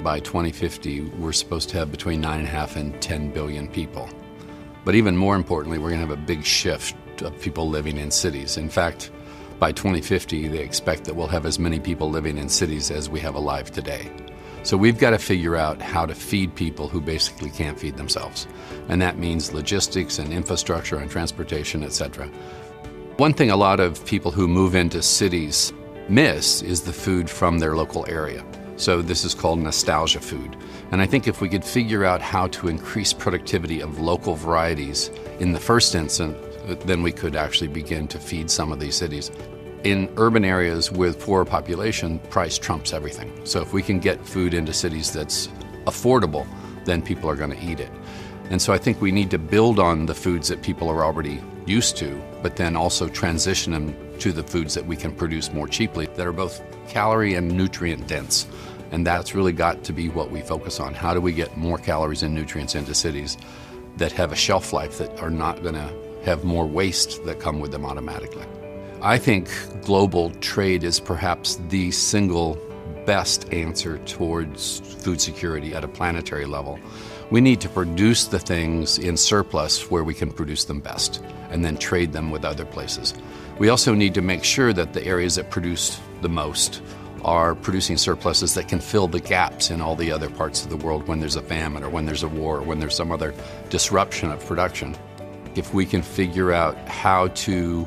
By 2050, we're supposed to have between 9.5 and 10 billion people. But even more importantly, we're going to have a big shift of people living in cities. In fact, by 2050, they expect that we'll have as many people living in cities as we have alive today. So we've got to figure out how to feed people who basically can't feed themselves. And that means logistics and infrastructure and transportation, etc. One thing a lot of people who move into cities miss is the food from their local area. So this is called nostalgia food. And I think if we could figure out how to increase productivity of local varieties in the first instance, then we could actually begin to feed some of these cities. In urban areas with poorer population, price trumps everything. So if we can get food into cities that's affordable, then people are going to eat it. And so I think we need to build on the foods that people are already used to, but then also transition them to the foods that we can produce more cheaply that are both calorie and nutrient dense. And that's really got to be what we focus on. How do we get more calories and nutrients into cities that have a shelf life, that are not going to have more waste that come with them automatically? I think global trade is perhaps the single best answer towards food security at a planetary level. We need to produce the things in surplus where we can produce them best, and then trade them with other places. We also need to make sure that the areas that produce the most are producing surpluses that can fill the gaps in all the other parts of the world when there's a famine or when there's a war or when there's some other disruption of production. If we can figure out how to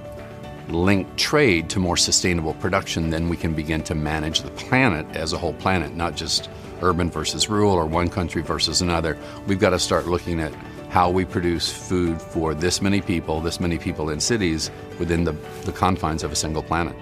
link trade to more sustainable production, then we can begin to manage the planet as a whole planet, not just urban versus rural or one country versus another. We've got to start looking at how we produce food for this many people in cities within the confines of a single planet.